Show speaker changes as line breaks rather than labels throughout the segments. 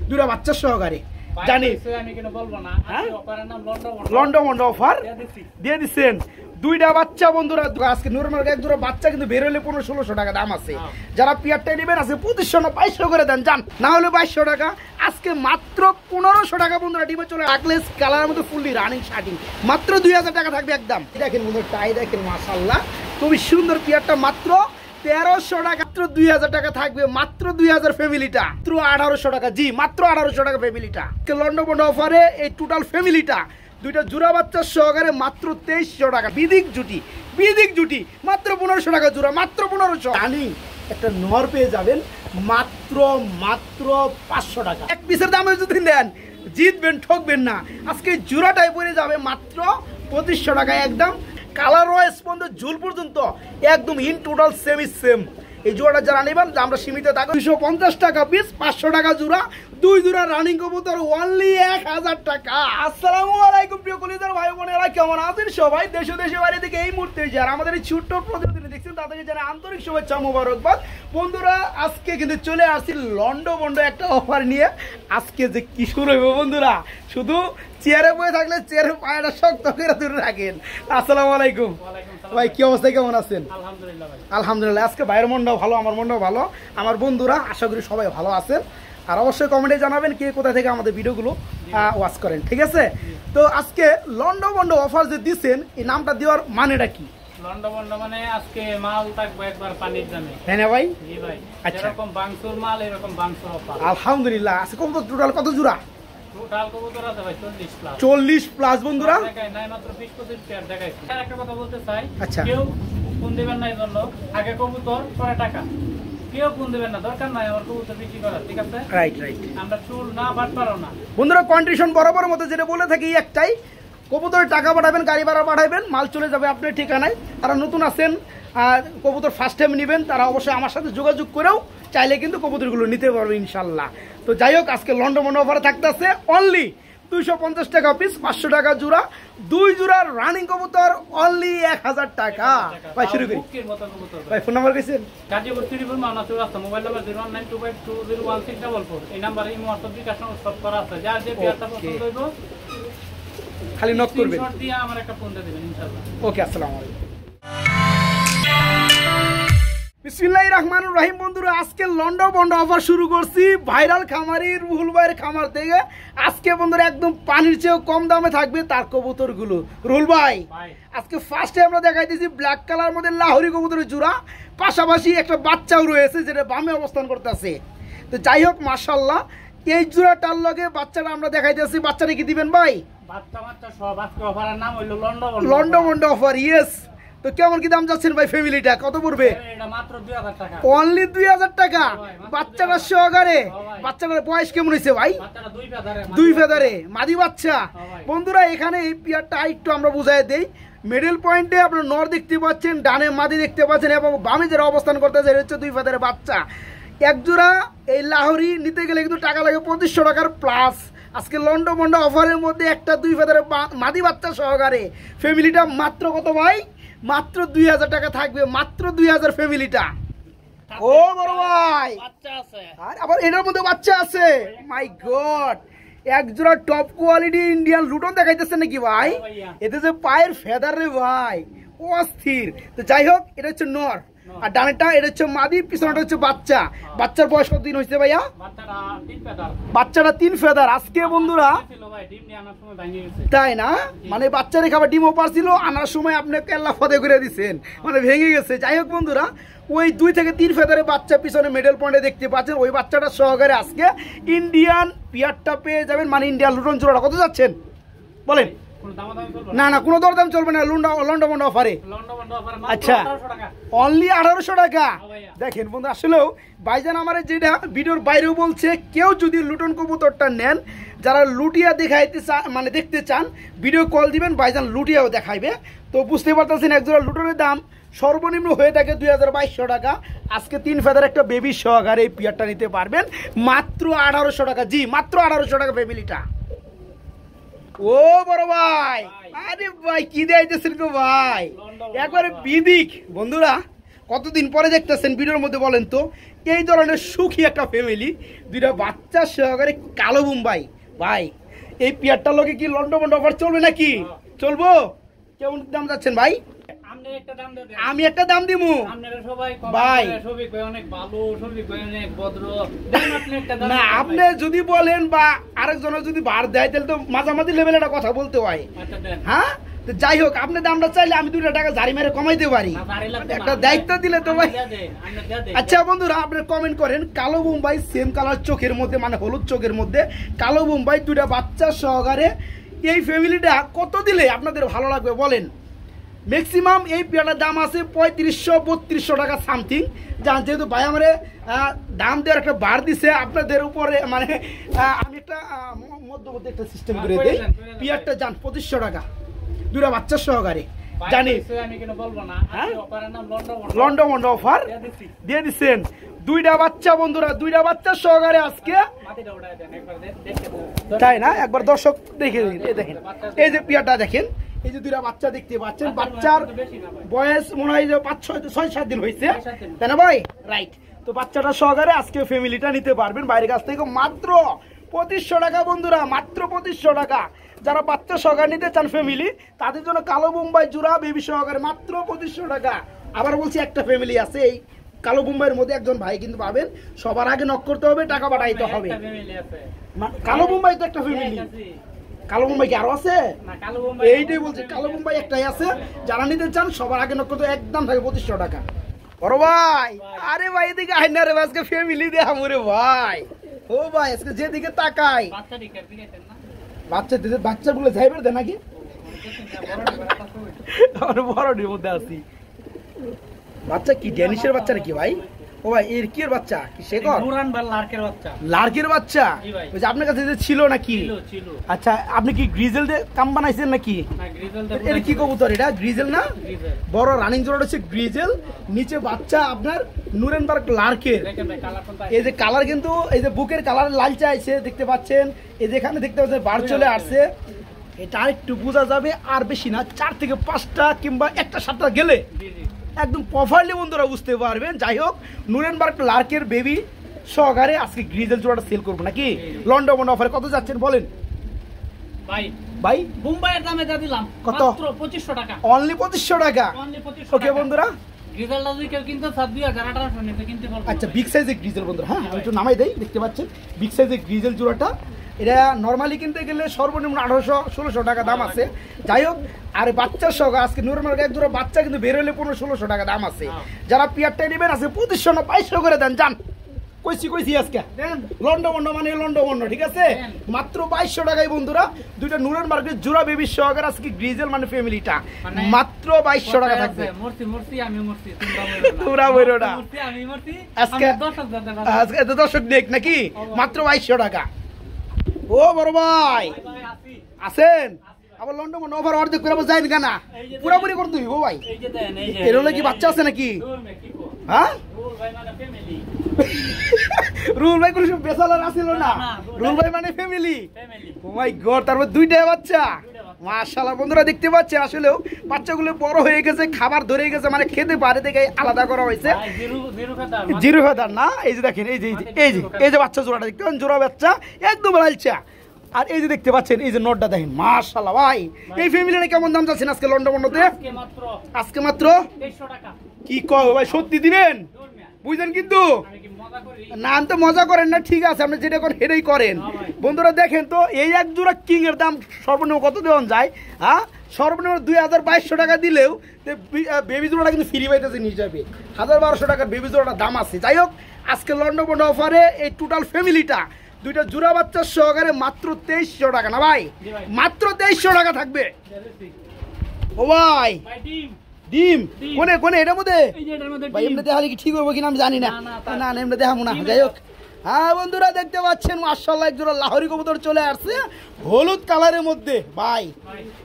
দুইটা বাচ্চা সহকারে জানি লন্ডন অফার দিয়ে দিচ্ছেন দুইটা বাচ্চা বন্ধুরা আজকে নরমাল এক জোড়া বাচ্চা কিন্তু বের হলে 1500-1600 টাকা দাম আছে যারা পিয়ারটা নেবেন আছে 2500-2200 করে দেন জান না হলে 2200 টাকা আজকে মাত্র 1500 টাকা বন্ধুরা ডিমে চলে আকলেস কালারের মধ্যে ফুললি রানিং শার্টিং মাত্র 2000 টাকা থাকবে একদম দেখেন বন্ধুরা টাই দেখেন মাশাআল্লাহ খুবই সুন্দর পিয়ারটা মাত্র 1300 টাকা মাত্র 2000 টাকা থাকবে মাত্র 2000 ফ্যামিলিটা মাত্র 1800 টাকা জি মাত্র 1800 টাকা ফ্যামিলিটা লন্ডন অফারে এই টোটাল ফ্যামিলিটা দুইটা জোড়া বাচ্চা সহকারে মাত্র 2300 টাকা বিদিক জুটি মাত্র 1500 টাকা জোড়া মাত্র 1500 জানি একটা নর পেয়ে যাবেন মাত্র 500 টাকা এক পিসের দামে যদি নেন জিতবেন ঠকবেন না আজকে জোড়াটাই পড়ে যাবে মাত্র 2500 টাকা একদম কালার ওয়াইজ পর্যন্ত ঝুল পর্যন্ত একদম ইন টোটাল সেম এই জোড়াটা যারা নেবেন আমরা সীমিত থাকবো 250 টাকা পিস 500 টাকা জোড়া দুই জোড়া রানিং কবুতর অনলি 1000 টাকা আসসালামু আলাইকুম প্রিয় কলিজার ভাই বোনেরা কেমন আছেন সবাই দেশে বাইরে থেকে এই মুহূর্তে যারা আমাদের এই ছোট্ট প্রতিবেদন দেখছেন তাদেরকে জানাই আন্তরিক শুভেচ্ছা মোবারকবাদ বন্ধুরা আজকে কিন্তু চলে আসছি লন্ডন একটা অফার নিয়ে আজকে যে কি শুরু হবে বন্ধুরা শুধু চেয়ারে বসে থাকলে চেয়ারের পায়টা শক্ত করে দূরে রাখেন আসসালামু আলাইকুম ভাই কি অবস্থা কেমন আছেন আলহামদুলিল্লাহ আজকে ভাইয়ের মনটাও ভালো আমার মনটাও ভালো আমার বন্ধুরা আশা করি সবাই ভালো আছেন আর অবশ্যই কমেন্টে জানাবেন কে কোথা থেকে আমাদের ভিডিওগুলো ওয়াচ করেন ঠিক আছে তো আজকে লন্ডন অফার যে দিচ্ছেন এই নামটা দেওয়ার মানেটা কি
লন্ডন মানে আজকে মাল থাকবে একবার পানির দামে
হ্যাঁ না ভাই
জি ভাই এরকম বাংসুর মাল এরকম বাংসুর অফার
আলহামদুলিল্লাহ আজকে টোটাল কত জোড়া
টোটাল কবুতর আছে ভাই
40 প্লাস বন্ধুরা
দেখাই নাই মাত্র 20-25 পেয়ার দেখাইছি আর একটা কথা বলতে চাই
আচ্ছা
কেউ ফোন দিবেন না এই জন্য আগে কবুতর পরে টাকা কেউ ফোন দিবেন না দরকার নাই আমার কবুতর বিক্রি করা ঠিক আছে
রাইট
আমরা চুল না বাট পারো না
বন্ধুরা কন্ডিশন বরাবর মতো যেটা বলে থাকি একটাই কবুতরের টাকা পাঠাবেন গাড়ি ভাড়া পাঠাবেন মাল চলে যাবে আপনার ঠিকানায় তারা নতুন আছেন আর কবুতর ফার্স্ট টাইম নেবেন তারা অবশ্যই আমার সাথে যোগাযোগ করেও চাইলে কিন্তু কবুতরগুলো নিতে পারবে ইনশাল্লাহ তো যাই হোক আজকে লন্ডন অফারে থাকতেছে অনলি 250 টাকা পিস 500 টাকা জোড়া দুই জোড়ার রানিং কবুতর অনলি 1000 টাকা ভাই শুরু করি ভাই ফোন নাম্বার কইছেন
গাজীপুর ত্রিপুর মাওনা চৌরাস্তা মোবাইল নাম্বার 019252016 এই নাম্বারে ইমো হোয়াটসঅ্যাপ বিকাশ সব করা আছে যার যে পেয়ারটা পছন্দ হইব
খালি নক করবেন
স্ক্রিনশট দিয়ে আমার একটা ফোন দিয়ে দিবেন ইনশাআল্লাহ
ওকে আসসালামু আলাইকুম বিসমিল্লাহির রহমানির রহিম বন্ধুরা আজকে লন্ডন অফার শুরু করছি ভাইরাল খামারি রুহুল ভাইয়ের খামার থেকে আজকে বন্ধুরা একদম পানির চেয়েও কম দামে থাকবে তার কবুতরগুলো রুহুল ভাই আজকে ফার্স্টে আমরা দেখাইতেছি ব্ল্যাক কালার মধ্যে লাহোরি কবুতরের জোড়া পাশাপাশি একটা বাচ্চাও রয়েছে যেটা বামে অবস্থান করতেছে তো যাই হোক মাশাআল্লাহ এই জোড়াটার লগে বাচ্চাটা আমরা দেখাইতেছি বাচ্চাটা কি দিবেন ভাই
বাচ্চা সব আজকে অফারের নাম হইলো
লন্ডন অফার ইয়েস তো কেমন কি দাম যাচ্ছেন ভাই ফ্যামিলিটা কত পড়বে
এটা মাত্র 2000 টাকা
অনলি 2000 টাকা বাচ্চাটা সহকারে বাচ্চাটার বয়স কেমন হইছে ভাই
বাচ্চাটা
দুই ফেদারে মাদি বাচ্চা বন্ধুরা এখানে এই পিয়ারটা একটু আমরা বুঝাই দেই মিডল পয়েন্টে আপনারা নর দেখতে পাচ্ছেন ডানে মাদি দেখতে পাচ্ছেন এবং বামে যারা অবস্থান করতেছে এটা হচ্ছে দুই ফেদারে বাচ্চা এক জোড়া এই লাহোরি নিতে গেলে কিন্তু টাকা লাগে 2500 টাকার প্লাস আজকে লন্ডন অফারের মধ্যে একটা দুই ফেদারে মাদি বাচ্চা সহকারে ফ্যামিলিটা মাত্র কত ভাই মাত্র 2000 টাকা থাকবে মাত্র 2000 ফ্যামিলিটা ও বড় ভাই
বাচ্চা আছে
আর আবার এটার মধ্যে বাচ্চা আছে মাই গড এক জোড়া টপ কোয়ালিটি ইন্ডিয়ান লুটন দেখাইতেছে নাকি ভাই এতে যে পায়ের ফেদার রে ভাই অস্থির তো যাই হোক এটা হচ্ছে নর আর ডানেটা এটা হচ্ছে মাদি পিছনেটা হচ্ছে বাচ্চা বাচ্চার বয়স কত দিন হয়েছে ভাইয়া বাচ্চাটা 3 ফেদার আজকে বন্ধুরা তাই না মানে বাচ্চারে খাবার ডিমও পারছিল আনার সময় আপনি কেল্লা ফদে করে দিচ্ছেন মানে ভেঙে গেছে যাই হোক বন্ধুরা ওই 2 থেকে 3 ফেদারে বাচ্চা পিছনে মিডল পয়েন্টে দেখতে পাচ্ছেন ওই বাচ্চাটা সহকারে আজকে ইন্ডিয়ান পিয়ারটা পেয়ে যাবেন মানে ইন্ডিয়ান লুটন জোড়াটা কত যাচ্ছেন বলেন না না কোনো দরদাম চলবে না লন্ডন অফারে আচ্ছা অনলি 1800 টাকা দেখেন বন্ধু আসলেও ভাইজান আমার যেটা ভিডিওর বাইরেও বলছে কেউ যদি লুটন কবুতরটা নেন যারা লুটিয়া দেখাইতে চান মানে দেখতে চান ভিডিও কল দিবেন ভাইজান লুটিয়াও দেখাইবে তো বুঝতে পারতেছেন একজোড়া লুটনের দাম সর্বনিম্ন হয়ে থাকে 2200 টাকা আজকে 3 ফেদার একটা বেবি সহকারে এই পিয়ারটা নিতে পারবেন মাত্র 1800 টাকা জি মাত্র 1800 টাকা ফ্যামিলিটা ও বড় ভাই আরে ভাই কি দেখাইতেছেন গো ভাই একবারে বিদিক বন্ধুরা কতদিন পরে দেখতেছেন ভিডিওর মধ্যে বলেন তো, এই ধরনের সুখী একটা ফ্যামিলি, দুইটা বাচ্চা সহকারে কালো বোম্বাই ভাই, এই পেয়ারটার লোকে কি লন্ডন অফার চলবে নাকি? চলবো? কেমন দাম যাচ্ছেন ভাই? আমি একটা দাম দিমু ভাই না, আপনি যদি বলেন বা আরেকজনের যদি বার দেয় তাহলে তো মাঝামাঝি লেভেলে একটা কথা বলতে হয়। হ্যাঁ, যাই হোক, আপনি দামটা চাইলে আমি 2 টাকা জারি মেরে কমাইতে পারি, একটা দায়িত্ব দিলে তো ভাই। আচ্ছা বন্ধুরা, আপনি কমেন্ট করেন কালো বোম্বাই সেম কালার চোখের মধ্যে, মানে হলুদ চোখের মধ্যে কালো বোম্বাই 2টা বাচ্চা সহকারে এই ফ্যামিলিটা কত দিলে আপনাদের ভালো লাগবে বলেন? ম্যাক্সিমাম এই পেয়ারটার দাম আছে 3500-3200 টাকা সামথিং। জান, যেহেতু ভাই আমারে দাম দেওয়ার একটা বার দিছে আপনাদের উপরে, মানে আমি একটা মধ্যবর্তী একটা সিস্টেম করে দিই। পেয়ারটা জান 2500 টাকা 2টা বাচ্চা সহকারে, জানি লন্ডন অফার দিয়ে দিচ্ছেন। 2টা বাচ্চা বন্ধুরা, 2টা বাচ্চা সহকারে আজকে, তাই না? একবার দর্শক দেখে দেখেন, এই যে পেয়ারটা দেখেন, এই যে 2টা বাচ্চা দেখতে পাচ্ছেন, বাচ্চার বয়স মনে হয় যে 5-6-7 দিন হয়েছে, তাই না ভাই? রাইট। তো বাচ্চাটা সহকারে আজকে ফ্যামিলিটা নিতে পারবেন বাইরের কাছ থেকে মাত্র 2500 টাকা বন্ধুরা, মাত্র 2500 টাকা। যারা বাচ্চা সহকারে নিতে চান ফ্যামিলি, তাদের জন্য কালো বোম্বাই জোড়া বেবি সহকারে মাত্র 2500 টাকা। আবার বলছি, একটা ফ্যামিলি আছে এই কালো বোম্বাইয়ের মধ্যে, একজন ভাই কিন্তু পাবেন। সবার আগে নক করতে হবে, টাকা পাঠাইতে হবে। কালো বোম্বাই তো একটা ফ্যামিলি, কালো বোম্বাই কি আরো আছে? এইটাই বলছি, কালো বোম্বাই একটাই আছে। যারা নিতে চান সবার আগে নক করতে, একদম থাকে 2500 টাকা। বড় ভাই, আরে ভাই এদিকে আয় না রে, আজকে ফ্যামিলি দেখাম রে ভাই। ও ভাই, আজকে যেদিকে তাকাই বাচ্চাগুলো যাইবে দে নাকি? বড়টির মধ্যে আছি। বাচ্চা কি ড্যানিশের বাচ্চা নাকি ভাই? ও ভাই, এর কি এর বাচ্চা? কি শেখর? লার্কের বাচ্চা? ওই যে আপনার কাছে যে ছিল নাকি? আচ্ছা, আপনি কি গ্রিজেল দিয়ে কাম বানাইছেন নাকি? এর কি কবুতর এটা? গ্রিজেল না? বড় রানিং জোড়া হচ্ছে গ্রিজেল, নিচে বাচ্চা আপনার নুরেনবার্গ লার্কের। এই যে কালার কিন্তু, এই যে বুকের কালার লালচে আছে দেখতে পাচ্ছেন, এই যে এখানে দেখতে পাচ্ছেন বার চলে আসছে। এটা আরেকটু বোঝা যাবে, আর বেশি না, 4 থেকে 5টা কিংবা 1টা 7টা গেলে একদম প্রপারলি বন্ধুরা বুঝতে পারবেন। যাই হোক, নুরেনবার্গ লার্কের বেবি সহকারে আজকে গ্রিজেল জোড়াটা সেল করবো নাকি? লন্ডন অফারে কত যাচ্ছেন বলেন ভাই?
মুম্বাইয়ের দামে যা দিলাম
কত?
মাত্র 2500 টাকা,
অনলি 2500 টাকা। ওকে বন্ধুরা,
গ্রিজেলটা যদি কেউ কিনতে চান 2018 নিতে কিনতে পারবেন।
আচ্ছা, বিগ সাইজের গ্রিজেল বন্ধুরা, হ্যাঁ আমি একটু নামাই দেই, দেখতে পাচ্ছেন বিগ সাইজের গ্রিজেল জোড়াটা। এটা নর্মালি কিনতে গেলে সর্বনিম্ন 1800-1600 টাকা দাম আছে। যাই হোক, আর বাচ্চার সহ আজকে নর্মাল এক জোড়া বাচ্চা কিন্তু বের হলে 1500-1600 টাকা দাম আছে। যারা পিয়ারটা নেবেন আছে 2500-2200 করে দেন। জান, কইছি আজকে লন্ডন মানে লন্ডন, ঠিক আছে? মাত্র 2200 টাকায় বন্ধুরা 2টা নুরেনবার্গের জোড়া বেবি সহকারে আজকে গ্রিজেল মানে ফ্যামিলিটা মাত্র 2200 টাকা থাকবে। তোমরা বইরো না, আজকে দর্শক দেখ নাকি? মাত্র 2200 টাকা। ও বড় ভাই আছেন? আবার লন্ডন ওভার অর্ধেক করে যাই না, পুরাপুরি করতে হইব ভাই। এর হলে কি বাচ্চা আছে নাকি? হ্যাঁ, রুল ভাই কোনো বেসালার আসিল না, রুল ভাই মানে ফ্যামিলি। ও মাই গড, তারপর 2টা বাচ্চা, মাশাআল্লাহ বন্ধুরা দেখতে পাচ্ছেন। আসলেও বাচ্চাগুলো বড় হয়ে গেছে, খাবার ধরে গেছে, মানে খেতে পারে দেখে আলাদা করা হয়েছে। জিরো ফেদার না? এই যে দেখেন, এই যে বাচ্চা জোড়াটা দেখতে পাচ্ছেন, জোড়া বাচ্চা একদম লালচা। আর এই যে দেখতে পাচ্ছেন, এই যে নোটটা দেখেন, মাশাআল্লাহ ভাই। এই ফ্যামিলিটা কেমন দাম যাচ্ছেন আজকে লন্ডনে? আজকে মাত্র 2300 টাকা। কি কয় ভাই, সত্যি দিবেন? বুঝলেন কিন্তু না, তো মজা করেন না, ঠিক আছে, আপনি যেটা করেন সেটাই করেন। বন্ধুরা দেখেন তো, এই এক জোড়া কিং এর দাম সর্বনিম্ন কত দেওয়া যায়? হ্যাঁ, সর্বনিম্ন 2200 টাকা দিলেও বেবি জোড়াটা কিন্তু ফ্রি পাইতেছে হিসাবে। 1200 টাকার বেবি জোড়াটার দাম আছে। যাই হোক, আজকে লন্ডন অফারে এই টোটাল ফ্যামিলিটা 2টা জোড়া বাচ্চার সহকারে মাত্র 2300 টাকা না ভাই? মাত্র 2300 টাকা থাকবে। ও ভাই, ডিম কোনে এটার মধ্যে ভাই? এমনি দেখালে কি ঠিক হবে কিনা আমি জানি না, না এমনি দেখাবো না। যাই হোক, হ্যাঁ বন্ধুরা দেখতে পাচ্ছেন মাশাআল্লাহ এক জোড়া লাহোরি কবুতর চলে আসছে হলুদ কালারের মধ্যে। ভাই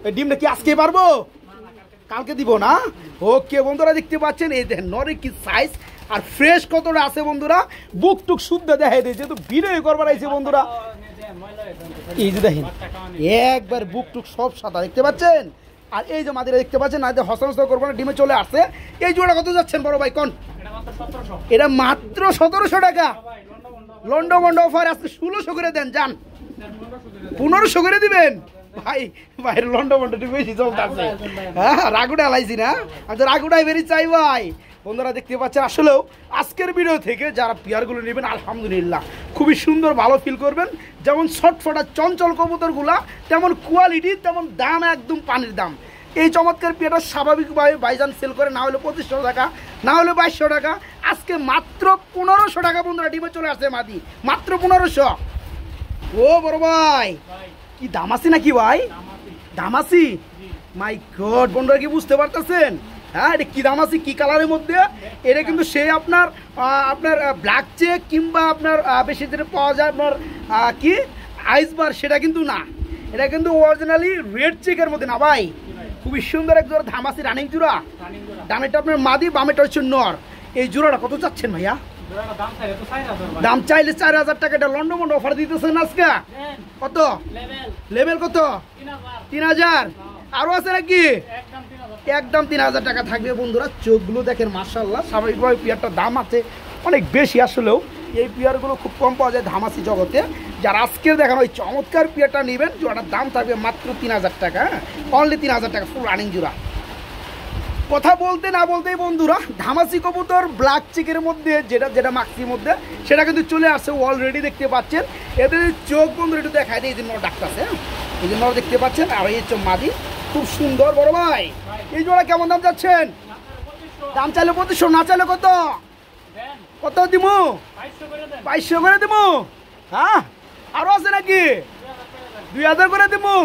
এই ডিমটা কি আজকে পারবো? কালকে দিব না? ওকে বন্ধুরা দেখতে পাচ্ছেন, এই দেখেন নরে কি সাইজ আর ফ্রেশ কতটা আছে বন্ধুরা। বুক টুক শুদ্ধ দেখাই দেয়, যেহেতু ভিডিও করবার আইছে বন্ধুরা। এই যে দেখেন একবার বুক টুক সব সাদা দেখতে পাচ্ছেন। আর এই যে মাদিরা দেখতে পাচ্ছেন না, হসনস করবো না, ডিমে চলে আসছে। এই জোড়া কত যাচ্ছেন বড় ভাই কোন? এটা মাত্র 1700 টাকা। লন্ডো মন্ডো অফার আজকে 1600 করে দেন, যান 1500 করে দিবেন ভাই। ভাই লন্ডো মন্ডো বেশি চলতেছে, হ্যাঁ রাগুটা লাইছি না, আচ্ছা রাগুটাই বেরিয়ে চাই ভাই। বন্ধুরা দেখতে পাচ্ছেন আসলেও আজকের ভিডিও থেকে যারা পেয়ারগুলো নেবেন আলহামদুলিল্লাহ খুবই সুন্দর ভালো ফিল করবেন। যেমন ছটফটা চঞ্চল কবুতরগুলা, তেমন কোয়ালিটি, তেমন দাম একদম পানির দাম। এই চমৎকার পেয়ারটা স্বাভাবিকভাবে ভাইজান সেল করে না হলে 2500 টাকা, না হলে 2200 টাকা, আজকে মাত্র 1500 টাকা। বন্ধুরা ডিমে চলে আসছে মাদি, মাত্র 1500। ও বড় ভাই কি দাম আছে নাকি ভাই? দাম আছে, মাই গড। বন্ধুরা কি বুঝতে পারতেছেন? হ্যাঁ এটা কি দাম আছে, কি কালারের মধ্যে? এটা কিন্তু সে আপনার আপনার ব্ল্যাক চেক কিংবা আপনার বেশি দিনে পাওয়া যায় আপনার কি আইসবার, সেটা কিন্তু না। এটা কিন্তু অরিজিনালি রেড চেকের মধ্যে না ভাই। খুবই সুন্দর এক জোড়া ধামাসি রানিং জোড়া। ডানেটা আপনার মাদি, বামেটা হচ্ছে নর। এই জোড়াটা কত চাচ্ছেন ভাইয়া? দাম চাইলে 4000 টাকা। এটা লন্ডন মন্ড অফার দিতেছেন আজকে। কত লেভেল? কত? 3000। আরো আছে নাকি? একদম 3000 টাকা থাকবে। বন্ধুরা চোখগুলো দেখেন মাশাআল্লাহ, স্বাভাবিকভাবে পেয়ারটার দাম আছে অনেক বেশি। আসলেও এই পেয়ারগুলো খুব কম পাওয়া যায় ধামাসি জগতে। যারা আজকের দেখানো ওই চমৎকার পেয়ারটা নেবেন, জোড়াটার দাম থাকবে মাত্র 3000 টাকা, অনলি 3000 টাকা, ফুল রানিং জোড়া। কথা বলতে না বলতেই বন্ধুরা ধামাসি কবুতর ব্ল্যাক চিকের মধ্যে যেটা মাক্সির মধ্যে সেটা কিন্তু চলে আসছে অলরেডি, দেখতে পাচ্ছেন। এদের চোখ বন্ধুরা একটু দেখায় দেয়, এই যে নর ডাকতেছে, এই যে নর দেখতে পাচ্ছেন, আর এই হচ্ছে মাদি, খুব সুন্দর। বড় ভাই এই জোড়া কেমন দাম যাচ্ছেন? দাম চাইলে 2500, না চাইলে কত? কত দিমু? 2200 করে দিমু। হ্যাঁ আরো আছে নাকি? 2000 করে দিমু।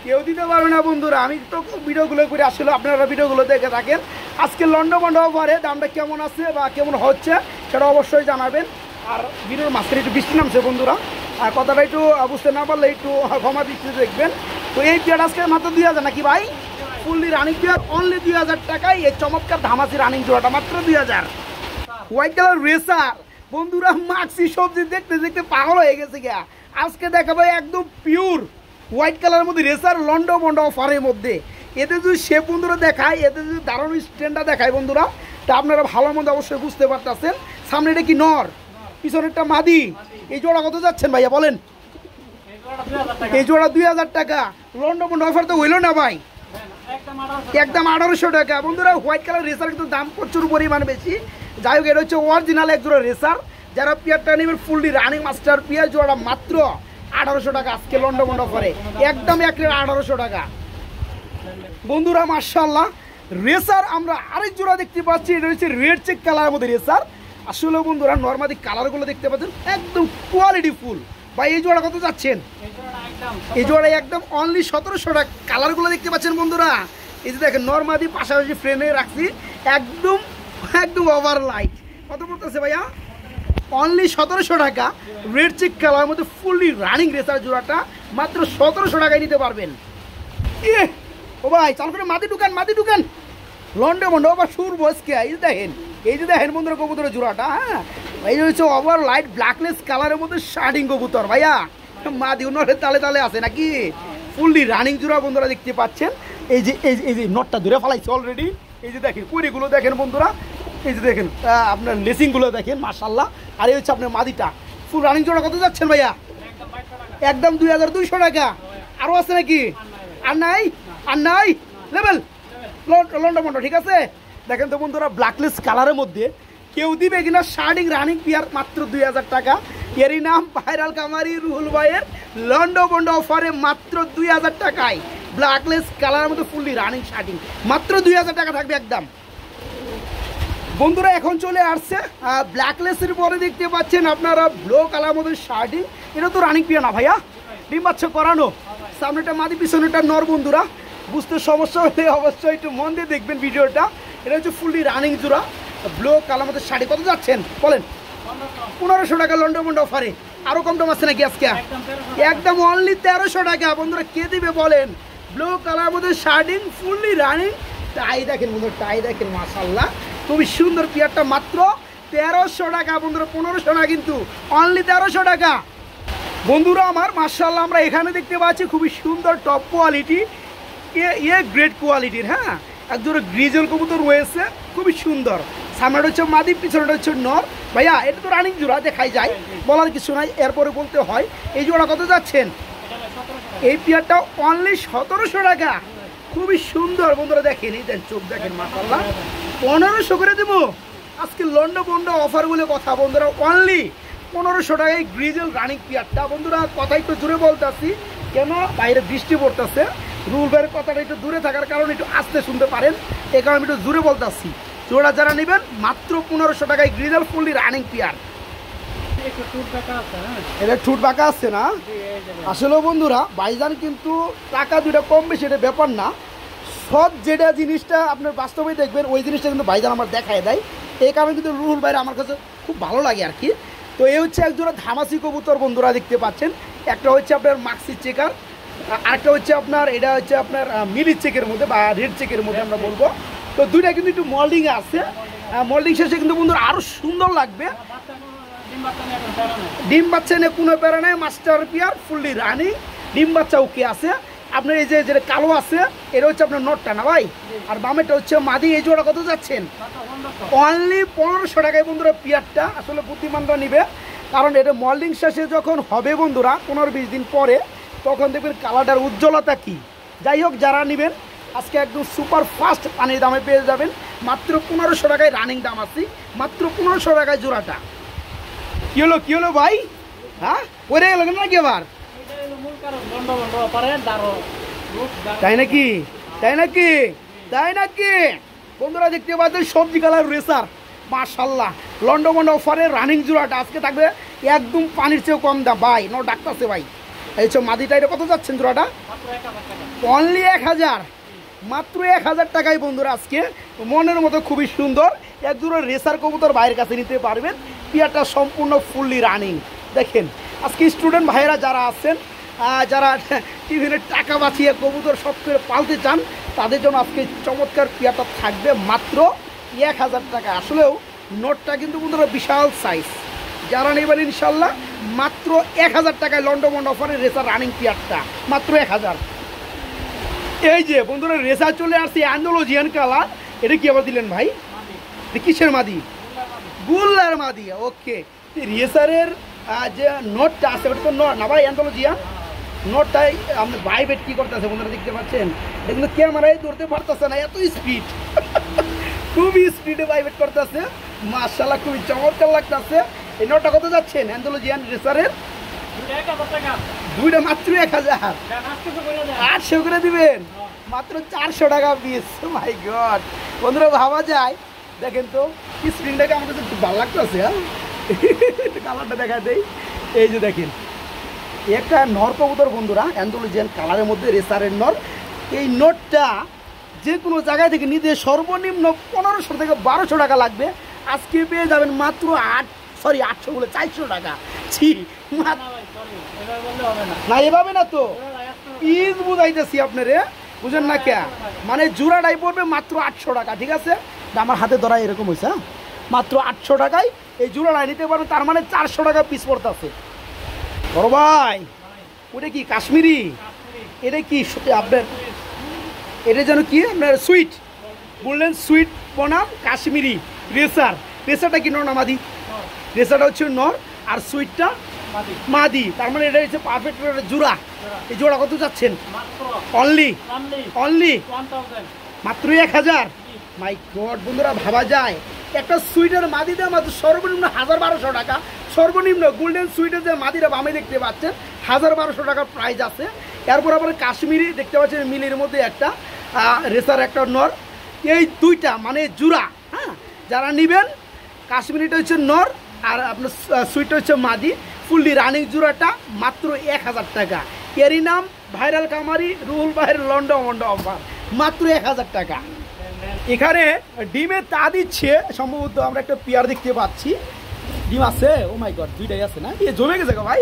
কেউ দিতে পারবে না বন্ধুরা। আমি তো ভিডিওগুলো করে আসলে আপনারা ভিডিওগুলো দেখে থাকেন। আজকে লন্ডন মন্ড অফারে দামটা কেমন আছে বা কেমন হচ্ছে সেটা অবশ্যই জানাবেন। আর ভিডিওর মাঝখানে একটু বৃষ্টি নামছে বন্ধুরা, আর কথাটা একটু বুঝতে না পারলে একটু ক্ষমা বৃষ্টি দেখবেন। তো এই পেয়ার আজকে মাত্র 2000 নাকি ভাই? ফুললি রানিং পেয়ার, অনলি 2000 টাকায় এই চমৎকার ধামাসি রানিং জোড়াটা মাত্র 2000। হোয়াইট কালার রেসার বন্ধুরা, মাক্সি সবজি দেখতে দেখতে পাগল হয়ে গেছে গিয়া। আজকে দেখাবো একদম পিওর হোয়াইট কালারের মধ্যে রেসার লন্ডো মন্ডো অফারের মধ্যে। এতে যদি সে বন্ধুরা দেখায়, এতে যদি দারুণ স্ট্যান্ডটা দেখায় বন্ধুরা, তা আপনারা ভালো মন্দ অবশ্যই বুঝতে পারতেছেন। সামনে এটা কি নর, পিছনেরটা মাদি। এই জোড়া কত যাচ্ছেন ভাইয়া বলেন? এই জোড়া 2000 টাকা। লন্ডন মন্ডো অফার তো হইল না ভাই, একদম 1800 টাকা। বন্ধুরা হোয়াইট কালার রেসার কিন্তু দাম প্রচুর পরিমাণ বেশি। যাই হোক এটা হচ্ছে অরিজিনাল এক জোড়া রেসার। যারা পেয়ারটা নেবেন ফুললি রানিং মাস্টার পেয়ার, জোড়া মাত্র 1800 টাকা আজকে লন্ডন মন্ড অফারে, একদম 1800 টাকা। বন্ধুরা মাশাআল্লাহ রেসার আমরা আরেক জোড়া দেখতে পাচ্ছি, এটা হচ্ছে রেড চেক কালারের মধ্যে রেসার। আসলে বন্ধুরা নরমালি কালারগুলো দেখতে পাচ্ছেন একদম কোয়ালিটি ফুল। ভাই এই জোড়া কত যাচ্ছেন? এই জোড়া একদম অনলি 1700 টাকা। কালারগুলো দেখতে পাচ্ছেন বন্ধুরা, এই যে দেখেন নরমাদি পাশাপাশি ফ্রেমে রাখছি, একদম একদম ওভার লাইট। কত পড়তেছে ভাইয়া? অনলি 1700 টাকা। রেড চেক কালার মধ্যে ফুললি রানিং রেসার জোড়াটা মাত্র 1700 টাকায় নিতে পারবেন। ও ভাই চাল করে মাটি ঢুকান, মাটি ঢুকান। লন্ডে মন্ডে আবার সুর বসকে এই যে দেখেন বন্ধুরা কবুতরের জোড়াটা। হ্যাঁ এই যে হচ্ছে ওভার লাইট ব্ল্যাকলেস কালারের মধ্যে শার্টিং কবুতর ভাইয়া, মাদি নটের তালে তালে আছে নাকি? ফুললি রানিং জোড়া বন্ধুরা দেখতে পাচ্ছেন। এই যে নটটা ধরে ফেলাইছে অলরেডি। এই যে দেখেন কুড়িগুলো দেখেন বন্ধুরা, এই যে দেখেন আপনার লেসিংগুলো দেখেন মাশাআল্লাহ। আর এই হচ্ছে আপনার মাদিটা। ফুল রানিং জোড়া কত যাচ্ছেন ভাইয়া? একদম 2200 টাকা। আরও আছে নাকি? আর নাই? আর নাই? লেভেল লন্ডন মন্ড ঠিক আছে। দেখেন তো বন্ধুরা ব্ল্যাকলেস কালারের মধ্যে কেউ দিবে কিনা শার্টিং রানিং পেয়ার মাত্র 2000 টাকা। এরই নাম ভাইরাল কামারি রুহুল ভাইয়ের লন্ডন মন্ড অফারে মাত্র 2000 টাকায় ব্ল্যাকলেস কালারের মধ্যে ফুললি রানিং শার্টিং মাত্র 2000 টাকা থাকবে একদম। বন্ধুরা এখন চলে আসছে ব্ল্যাকলেসের পরে দেখতে পাচ্ছেন আপনারা ব্লু কালার মধ্যে শার্টিং। এটা তো রানিং পেয়ার না ভাইয়া, ডিম বাচ্চা করানো। সামনেটা মাদি পিছনেটা নর। বন্ধুরা বুঝতে সমস্যা হলে অবশ্যই একটু মন দিয়ে দেখবেন ভিডিওটা। এটা হচ্ছে ফুললি রানিং জোড়া ব্লু কালার মধ্যে শাড়ি। কত যাচ্ছেন বলেন? 1500 টাকা লন্ডন মন্ড অফারে। আরো কম দাম আছে নাকি আজকে? একদম অনলি 1300 টাকা। বন্ধুরা কে দিবে বলেন? ব্লু কালার মধ্যে শার্টিং ফুললি রানিং। টাই দেখেন বন্ধুরা, টাই দেখেন মাশাআল্লাহ খুবই সুন্দর পেয়ারটা মাত্র 1300 টাকা। বন্ধুরা 1500 না কিন্তু, অনলি 1300 টাকা। বন্ধুরা আমার মাশাআল্লাহ আমরা এখানে দেখতে পাচ্ছি খুবই সুন্দর টপ কোয়ালিটি গ্রেট কোয়ালিটির, হ্যাঁ, একদম গ্রিজেল কবুতর রয়েছে, খুবই সুন্দর। সামনেটা হচ্ছে মাদি, পিছনেটা হচ্ছে নর। ভাইয়া এটা তো রানিং জোড়া, দেখাই যায়, বলার কিছু নাই, এরপরে বলতে হয়। এই জোড়া কত যাচ্ছেন? এই পেয়ারটা অনলি 1700 টাকা, খুবই সুন্দর বন্ধুরা। দেখেন এই দেন, চোখ দেখেন, মাশাআল্লাহ। 1500 করে দেবো আজকে লন্ডো বন্ডো অফার বলে কথা বন্ধুরা, অনলি 1500 টাকায় গ্রিজেল রানিং পেয়ারটা। বন্ধুরা কথা একটু জোরে বলতেছি, কেন বাইরে বৃষ্টি পড়তেছে, রুল ভাইয়ের কথাটা একটু দূরে থাকার কারণে একটু আস্তে শুনতে পারেন, এই কারণে আমি একটু জোরে বলতেছি। জোড়া যারা নেবেন মাত্র 1500 টাকায় গ্রিজেল ফুললি রানিং পেয়ার। এটা ছুট বাঁকা আসছে না আসলে বন্ধুরা, ভাইজান কিন্তু টাকা দুটা কম বেশি এটা ব্যাপার না, সব যেটা জিনিসটা আপনার বাস্তবে দেখবেন ওই জিনিসটা কিন্তু ভাইজান আমার দেখায় দেয়, এই কারণে কিন্তু রুহুল ভাইরা আমার কাছে খুব ভালো লাগে আর কি। তো এই হচ্ছে একজোড়া ধামাসি কবুতর বন্ধুরা দেখতে পাচ্ছেন, একটা হচ্ছে আপনার মাক্সি চেকার, আরেকটা হচ্ছে আপনার এটা হচ্ছে আপনার মিলি চেকের মধ্যে বা রেড চেকের মধ্যে আমরা বলবো। তো দুইটা কিন্তু একটু মোল্ডিংয়ে আছে, মোল্ডিং শেষে কিন্তু বন্ধুরা আরও সুন্দর লাগবে। ডিম বাচ্চা নিয়ে কোনো প্যারা নেই, মাস্টার পিয়ার ফুললি রানিং, ডিম বাচ্চা ওকে আছে। আপনার এই যে যেটা কালো আছে এটা হচ্ছে আপনার নটটা না ভাই, আর বামেরটা হচ্ছে মাদি। এই জোড়া কত যাচ্ছেন? অনলি 1500 টাকায় বন্ধুরা পিয়ারটা। আসলে বুদ্ধিমানরা নিবে, কারণ এটা মোল্ডিং শেষে যখন হবে বন্ধুরা 15-20 দিন পরে, তখন দেখবেন কালারটার উজ্জ্বলতা কি। যাই হোক, যারা নেবেন আজকে একদম সুপার ফাস্ট পানির দামে পেয়ে যাবেন, মাত্র 1500 টাকায় রানিং দাম আছে, মাত্র 1500 টাকায় জোড়াটা। কি হলো ভাই, হ্যাঁ পরে গেল নাকি আবার? তাই নাকি বন্ধুরা দেখতে পাচ্ছেন সবজি কালার রেসার, মাশাআল্লাহ লন্ডো মন্ডো অফারে রানিং জোড়াটা আজকে থাকবে একদম পানির চেয়েও কম দাম ভাই, নো ডাকতেছে ভাই। এই সব মাদিটা এটা কত যাচ্ছেন জোড়াটা? অনলি 1000, মাত্র 1000 টাকায় বন্ধুরা আজকে মনের মতো খুবই সুন্দর এক জোড়া রেসার কবুতর ভাইয়ের কাছে নিতে পারবেন। পিয়ারটা সম্পূর্ণ ফুললি রানিং। দেখেন আজকে স্টুডেন্ট ভাইয়েরা যারা আছেন, যারা টিভিনের টাকা বাঁচিয়ে কবুতর সব করে পালতে চান, তাদের জন্য আজকে চমৎকার পিয়ারটা থাকবে মাত্র 1000 টাকা। আসলেও নোটটা কিন্তু বন্ধুরা বিশাল সাইজ, যারা নেবেন ইনশাল্লাহ মাত্র 1000 টাকায় লন্ডো মন্ডো অফারে রেসার রানিং পিয়ারটা মাত্র 1000। এই যে বন্ধুরা রেসার চলে আসছে অ্যান্ডালুজিয়ান কালার, এটা কি আবার দিলেন ভাই? কিসের মাদি? গুল্লার মাদি। ওকে, রেসারের যে নোটটা আছে ওটা তো নোট না ভাই, অ্যান্ডালুজিয়ান নোটটাই আপনি ভাইবেট কি করতেছে বন্ধুরা দেখতে পাচ্ছেন, এটা কিন্তু ক্যামেরায় ধরতে পারতেছে না, এত স্পিড খুবই স্পিডে ভাইবেট করতেছে, মাশাআল্লাহ খুবই চমৎকার লাগতেছে। এই নোটটা কত যাচ্ছেন অ্যান্ডালুজিয়ান রেসারের? দুইটা মাত্র 1000, 800 করে দিবেন, মাত্র 400 টাকা পিস। মাই গড বন্ধুরা, ভাবা যায়। দেখেন তো স্ক্রিনটাকে আমার কাছে খুব ভালো লাগতেছে, হ্যাঁ কালারটা দেখা দেয়। এই যে দেখেন একটা নর কবুতর বন্ধুরা, অ্যান্ডালুজিয়ান কালারের মধ্যে রেসারের নর। এই নোটটা যে কোনো জায়গায় থেকে নিতে সর্বনিম্ন 1500 থেকে 1200 টাকা লাগবে, আজকে পেয়ে যাবেন মাত্র 800 বলে 400 টাকা। না এভাবে না তো, পিস বুঝাইতেছি আপনারে, বুঝেন না কে, মানে জোড়াটাই পড়বে মাত্র 800 টাকা, ঠিক আছে? আমার হাতে ধরা এরকম হয়েছে, মাত্র 800 টাকায় এই জোড়াটাই নিতে পারবেন, তার মানে 400 টাকা পিস পড়তেছে। বড় ভাই ওটা কি কাশ্মীরি? এটা কি আপনার, এটা যেন কি আপনার সুইট বললেন, সুইট বনাম কাশ্মীরি রেসার। রেসারটা কি নর না মাদি? রেসারটা হচ্ছে নর আর সুইটটা মাদি, তার মানে এটা হচ্ছে পারফেক্ট জোড়া। এই জোড়া কত যাচ্ছেন? অনলি মাত্র 1000। মাই গড বন্ধুরা, ভাবা যায় একটা সুইটের মাদিটা মাত্র সর্বনিম্ন 1200 টাকা, সর্বনিম্ন গোল্ডেন সুইটের যে মাদিটা বামে দেখতে পাচ্ছেন 1200 টাকার প্রাইস আছে। এরপর আবার কাশ্মীরি দেখতে পাচ্ছেন মিলের মধ্যে একটা রেসার একটা নর, এই দুইটা মানে জোড়া। হ্যাঁ, যারা নেবেন কাশ্মীরিটা হচ্ছে নর আর আপনার সুইটটা হচ্ছে মাদি, ফুললি রানিং জোড়াটা মাত্র 1000 টাকা। এরই নাম ভাইরাল কামারি রুহুল ভাইয়ের লন্ডো মন্ডো অফার, মাত্র 1000 টাকা। এখানে ডিমে তা দিচ্ছে সম্ভবত, আমরা একটা পেয়ার দেখতে পাচ্ছি, ডিম আছে। ও মাই গড, দুইটাই আছে না? এ জমে গেছে গো ভাই,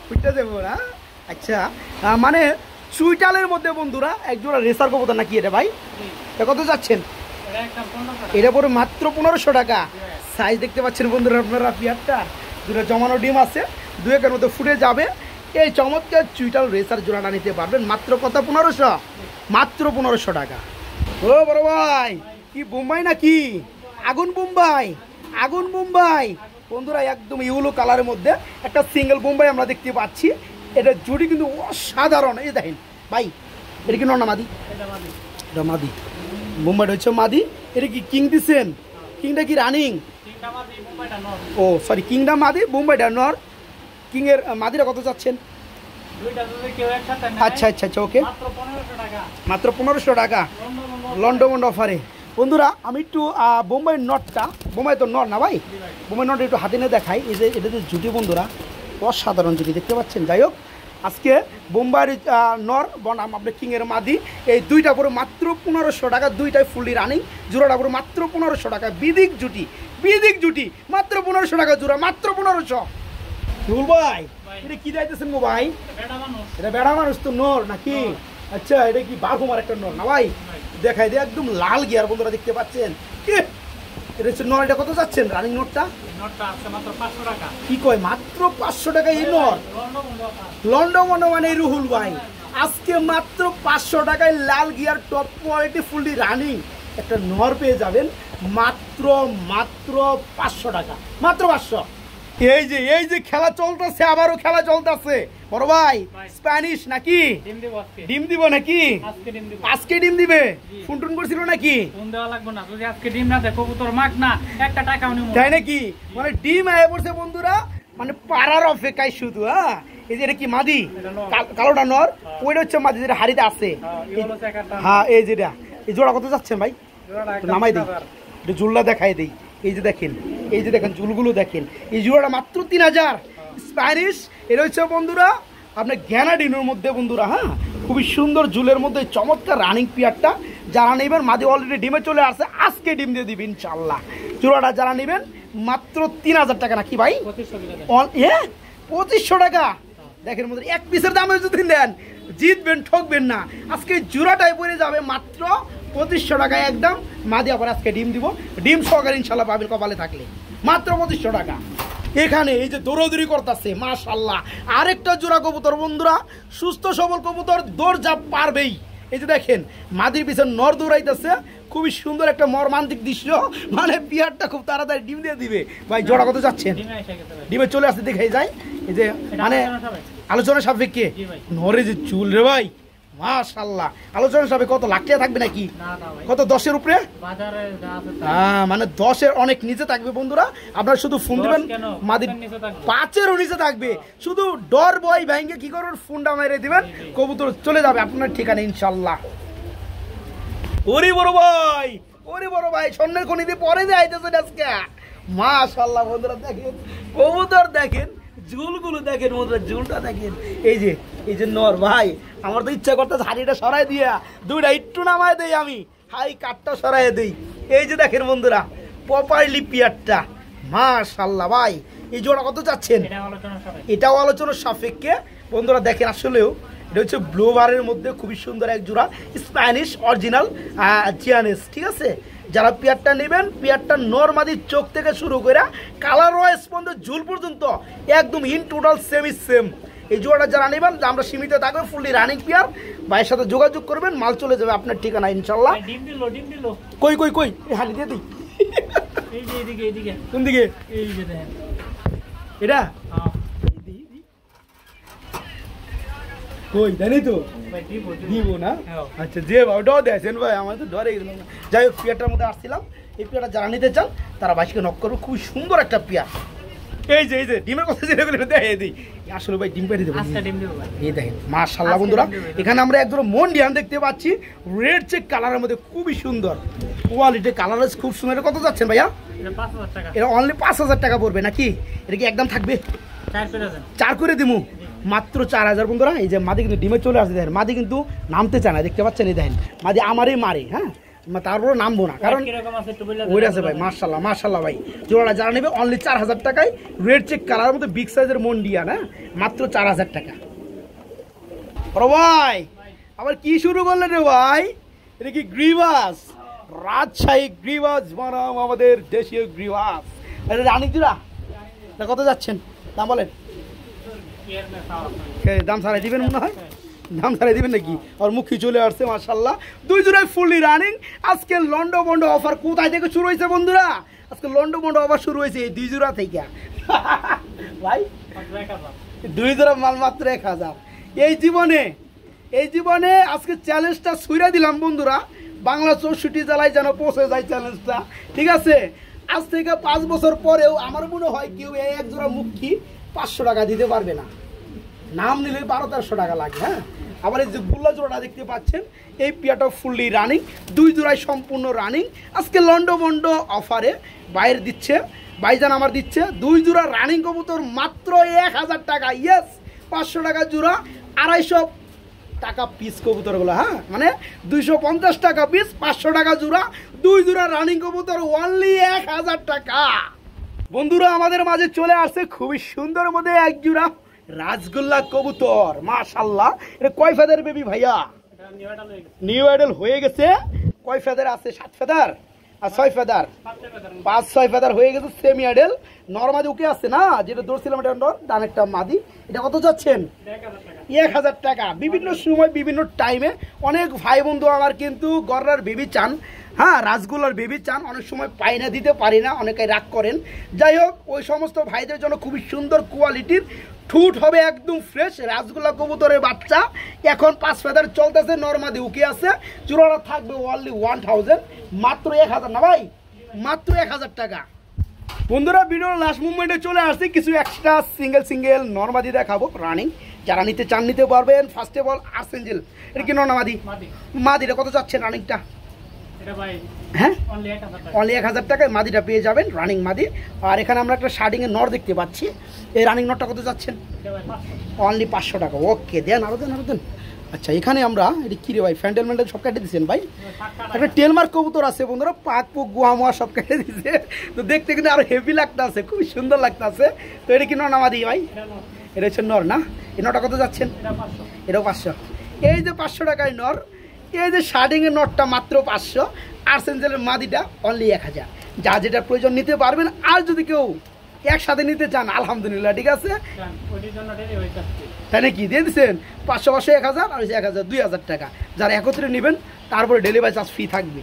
ফুটতে যাবো না? আচ্ছা, মানে চুইটালের মধ্যে বন্ধুরা একজোড়া রেসার কবুতর নাকি এটা ভাই? এটা কত যাচ্ছেন? এটা পরে মাত্র 1500 টাকা। সাইজ দেখতে পাচ্ছেন বন্ধুরা আপনারা, পেয়ারটা দুটো জমানো ডিম আছে, 2-1 মধ্যে ফুটে যাবে। এই চমৎকার চুইটাল রেসার জোড়াটা নিতে পারবেন মাত্র কত 1500, মাত্র 1500 টাকা। ও বড় ভাই কি বোম্বাই নাকি? আগুন বোম্বাই, আগুন বোম্বাই বন্ধুরা, একদম ইউলো কালারের মধ্যে একটা সিঙ্গেল বোম্বাই আমরা দেখতে পাচ্ছি। এটা জুড়ি কিন্তু অসাধারণ। এই দেখেন ভাই, এটা কি নর না মাদি? এটা মাদি, বোম্বাইটা হচ্ছে মাদি। এটা কি কিং দিছেন? কিংটা কি রানিং? ও সরি, কিংটা মাদি, বোম্বাইটা নর। কিংয়ের মাদিরা কত যাচ্ছেন? আচ্ছা আচ্ছা আচ্ছা, ওকে, মাত্র 1500 টাকা লন্ডন অফারে। বন্ধুরা আমি একটু বোম্বাই নটটা, বোম্বাই তো নর না ভাই, বোম্বাই নট একটু হাতে নিয়ে দেখাই। এই যে এটা যে জুটি বন্ধুরা, অসাধারণ জুটি দেখতে পাচ্ছেন। যাই হোক, আজকে বোম্বাইয়ের নর বনাম আপনার কিংয়ের মাদি, এই দুইটা পুরো মাত্র 1500 টাকা, দুইটাই ফুললি রানিং। জোড়াটা পুরো মাত্র 1500 টাকা। বিদিক জুটি, বিদিক জুটি, মাত্র 1500 টাকা জোড়া, মাত্র 1500। রুল ভাই এটা কি যাইতেছেন গো ভাই? এটা বেড়া মানুষ তো নর নাকি? আচ্ছা, এটা কি বাঘুমার একটা নর না ভাই? দেখাই দিয়ে একদম লাল গিয়ার বন্ধুরা দেখতে পাচ্ছেন। এটা হচ্ছে নর। এটা কত যাচ্ছেন রানিং নোটটা? কি কয় মাত্র 500 টাকা এই নর? লন্ডন মানে রুহুল ভাই আজকে মাত্র 500 টাকায় লাল gear top quality fully running একটা নর পেয়ে যাবেন মাত্র মাত্র 500 টাকা, মাত্র 500। এই যে খেলা চলতেছে, আবারও খেলা চলতেছে বড় ভাই। স্প্যানিশ নাকি? ডিম দিব নাকি? আজকে ডিম দিবে? ফোন টোন করছিল নাকি? তাই নাকি? মানে ডিম আয় পড়ছে বন্ধুরা, মানে পাড়ার অপেক্ষায় শুধু। হ্যাঁ, এই যে এটা কি মাদি? কালোটা নর, ওইটা হচ্ছে মাদি যেটা হাড়িতে আছে। হ্যাঁ, এই যেটা, এই জোড়া কত যাচ্ছেন ভাই? নামাই দিই, একটু জুলটা দেখাই দিই। এই যে দেখেন, এই যে দেখেন চুলগুলো দেখেন। এই জোড়াটা মাত্র 3000। স্প্যানিশ, এটা হচ্ছে বন্ধুরা আপনার গ্যানাডিনোর মধ্যে বন্ধুরা। হ্যাঁ, খুবই সুন্দর জুলের মধ্যে চমৎকার রানিং পিয়ারটা। যারা নেবেন, মাদি অলরেডি ডিমে চলে আসছে, আজকে ডিম দিয়ে দিবেন ইনশাল্লাহ। জোড়াটা যারা নেবেন মাত্র 3000 টাকা নাকি ভাই? 2500 টাকা। দেখেন বন্ধুরা, এক পিসের দামে যদি নেন জিতবেন, ঠকবেন না। আজকে জোড়াটাই পড়ে যাবে মাত্র 2500 টাকায় একদম। মাদি আবার আজকে ডিম দিব, ডিম সহকারে ইনশাল্লাহ পাবেন কপালে থাকলে, মাত্র 2500 টাকা। এখানে এই যে দৌড়াদৌড়ি করতেছে মাশাআল্লাহ, আরেকটা জোড়া কবুতর বন্ধুরা, সুস্থ সবল কবুতর, দৌড় যা পারবেই। এই যে দেখেন মাদির পিছনে নর দৌড়াইতেছে, খুবই সুন্দর একটা মর্মান্তিক দৃশ্য। মানে পিয়ারটা খুব তাড়াতাড়ি ডিম দিয়ে দিবে ভাই। জোড়া কত যাচ্ছেন? ডিমে চলে আসতে দেখাই যায়। এই যে মানে আলোচনা সাপেক্ষে নরে যে চুল রে ভাই, মাশাআল্লাহ। আলোচনা সবে কত লাখ টাকা থাকবে নাকি? কত 10-এর উপরে? হ্যাঁ, মানে 10-এর অনেক নিচে থাকবে বন্ধুরা। আপনারা শুধু ফোন দিবেন, মাদি 5-এরও নিচে থাকবে। শুধু ডর বয় ভাইঙ্গে কি করবেন, ফোনটা মেরে দিবেন, কবুতর চলে যাবে আপনার ঠিকানা ইনশাল্লাহ। ওরে বড় ভাই, ওরে বড় ভাই, স্বর্ণের খনি দিয়ে পরে যে আইতেছেন আজকে। মাশাআল্লাহ বন্ধুরা, দেখেন কবুতর, দেখেন ঝুলগুলো দেখেন বন্ধুরা, ঝুলটা দেখেন। এই যে নর ভাই, আমার তো ইচ্ছা করতেছে হাড়িটা সরাই দিয়া দুইটা একটু নামায় দেই আমি, হাই কাঠটা সরাই দেই। এই যে দেখেন বন্ধুরা, প্রপারলি পিয়ারটা, মাশাআল্লাহ ভাই। এই জোড়া কত চাচ্ছেন? এটাও আলোচনার সাপেক্ষে বন্ধুরা। দেখেন আসলেও এটা হচ্ছে ব্লু বারের মধ্যে খুবই সুন্দর এক জোড়া স্প্যানিশ অরিজিনাল জিয়ানেস। ঠিক আছে, যারা পিয়ারটা নেবেন, পিয়ারটা নরমাদি চোখ থেকে শুরু করে কালার ওয়াইজ পর্যন্ত ঝুল পর্যন্ত একদম ইন টোটাল সেম। এই জোড়াটা যারা নেবেন, আমরা সীমিত থাকবে, ফুললি রানিং পিয়ার। ভাইয়ের সাথে যোগাযোগ করবেন, মাল চলে যাবে আপনার ঠিকানা ইনশাল্লাহ। কই কই কই, হানি দিয়ে দিই। কোন দিকে? এটা কই জানি তো দিব না। আচ্ছা, যে ওটাও দেখছেন ভাই, আমার তো ডরে গেছিলাম। যাই হোক, পিয়ারটার মধ্যে আসছিলাম। এই পিয়ারটা যারা নিতে চান তারা বাইশকে নক করবে, খুবই সুন্দর একটা পিয়ার। এই যে ডিমের কথা যেগুলো দেখে দিই, আসলে ভাই ডিম পেটে দেবো। এই দেখেন মাশাআল্লাহ বন্ধুরা, এখানে আমরা একদম মন্ডিয়ান দেখতে পাচ্ছি, রেড চেক কালারের মধ্যে খুবই সুন্দর কোয়ালিটি, কালার খুব সুন্দর। এটা কত যাচ্ছেন ভাইয়া? এটা অনলি 5000 টাকা পড়বে নাকি? এটা কি একদম থাকবে? 4 করে দিমু, মাত্র 4000 বন্ধুরা। এই যে মাদি কিন্তু ডিমে চলে আসছে, দেখেন মাদি কিন্তু নামতে চায় না, দেখতে পাচ্ছেন। এই দেখেন মাদি আমারই মারে। হ্যাঁ, তারপরে নামবো না, কারণ ওইটা আছে ভাই। মাশাআল্লাহ মাশাআল্লাহ ভাই, জোড়াটা যারা নেবে অনলি 4000 টাকায়, রেড চেক কালারের মধ্যে বিগ সাইজের মন্ডিয়ান। হ্যাঁ, মাত্র 4000 টাকা। বড় ভাই আবার কি শুরু করলেন রে ভাই? এটা কি গ্রিভাস? রাজশাহী গ্রিভাস বনাম আমাদের দেশীয় গ্রিভাস। এটা রানী জোড়া, কত যাচ্ছেন দাম বলেন? দাম ছাড়াই দিবেন মনে হয়, দাম ছাড়াই দিবেন নাকি? আর মুখী চলে আসছে মাশাআল্লাহ, 2 জোড়ায় ফুললি রানিং। আজকে লন্ডো বন্ডো অফার কোথায় থেকে শুরু হয়েছে বন্ধুরা? আজকে লন্ডো বন্ডো অফার শুরু হয়েছে এই 2 জোড়া থেকে ভাই। 2 জোড়া মাল মাত্র 1000। এই জীবনে আজকে চ্যালেঞ্জটা ছুঁড়ে দিলাম বন্ধুরা, বাংলা 64 জেলায় যেন পৌঁছে যায় চ্যালেঞ্জটা, ঠিক আছে? আজ থেকে 5 বছর পরেও আমার মনে হয় কেউ এই এক জোড়া মুখী 500 টাকা দিতে পারবে না, নাম নিলে 1200-1300 টাকা লাগে। হ্যাঁ, আবার এই যে গুল্লা জোড়াটা দেখতে পাচ্ছেন, এই পিয়াটা ফুললি রানিং, 2 জোড়ায় সম্পূর্ণ রানিং। আজকে লন্ডো বন্ডো অফারে বাইরে দিচ্ছে ভাইজান, আমার দিচ্ছে 2 জোড়া রানিং কবুতর মাত্র 1000 টাকা। ইয়েস, 500 টাকা জোড়া, 250 টাকা পিস কবুতরগুলো। হ্যাঁ, মানে 250 টাকা পিস, 500 টাকা জোড়া, 2 জোড়া রানিং কবুতর অনলি 1000 টাকা। বন্ধুরা আমাদের মাঝে চলে আসছে খুবই সুন্দর মধ্যে এক জোড়া রাজগোল্লা কবুতর, মাশাআল্লাহ। এটা কয় ফেদার বেবি ভাইয়া? নিউ অ্যাডাল হয়ে গেছে। কয় ফেদার আছে? 7 ফেদার আর 6 ফেদার, 5-6 ফেদার হয়ে গেছে। সেমি অ্যাডাল নরমাদি ওকে আছে না, যেটা ধরছিলাম এটা নর, ডান একটা মাদি। এটা কত যাচ্ছেন? 1000 টাকা। বিভিন্ন সময় বিভিন্ন টাইমে অনেক ভাই বন্ধু আমার কিন্তু গররার বেবি চান, হ্যাঁ রাসগোল্লার বেবি চান, অনেক সময় পাই না, দিতে পারি না, অনেকে রাগ করেন। যাই হোক, ওই সমস্ত ভাইদের জন্য খুবই সুন্দর কোয়ালিটির ঠুট হবে একদম ফ্রেশ রাসগোল্লা কবুতরের বাচ্চা। এখন 5 ফেদার চলতেছে, নরমাদি উকে আছে। চূড়াটা থাকবে অনলি 1000, মাত্র 1000 না ভাই, মাত্র 1000 টাকা। বন্ধুরা ভিডিওর লাস্ট মুভমেন্টে চলে আসছে, কিছু এক্সট্রা সিঙ্গেল নরমাদি দেখাবো রানিং। যারা নিতে চান নিতে পারবেন। ফার্স্ট অফ অল আর্সেঞ্জেল, এটা কি নরমাদি? মাদিটা কত যাচ্ছে রানিংটা? হ্যাঁ, অনলি 1000 টাকায় মাদিটা পেয়ে যাবেন, রানিং মাদি। আর এখানে আমরা একটা শার্টিংয়ের নর দেখতে পাচ্ছি, এই রানিং নরটা কত যাচ্ছেন? অনলি 500 টাকা। ওকে, দেন আরো দেন। আচ্ছা, এখানে আমরা এটা কি রে ভাই, ফ্যান্ডেল ম্যান্ডেল সব কেটে দিচ্ছেন ভাই? একটা টেলমার্ক কবুতর আছে বন্ধুরা, পাক পুক গুয়া মুয়া সব কেটে দিচ্ছে, তো দেখতে কিন্তু আরো হেভি লাগতে আছে, খুব সুন্দর লাগতে আছে। তো এটা কি নর না মাদি ভাই? এটা হচ্ছে নর না? এই নরটা কত যাচ্ছেন? এটাও 500। এই যে 500 টাকায় নর, এই যে শার্টিংয়ের নটটা মাত্র 500, আর্সেঞ্জেলের মাদিটা অনলি 1000। যা যেটা প্রয়োজন নিতে পারবেন। আর যদি কেউ একসাথে নিতে চান আলহামদুলিল্লাহ, ঠিক আছে, তাই নাকি দিয়ে দিচ্ছেন 500 1000 আর 1000 2000 টাকা। যারা একত্রে নেবেন তারপরে ডেলিভারি চার্জ ফ্রি থাকবে।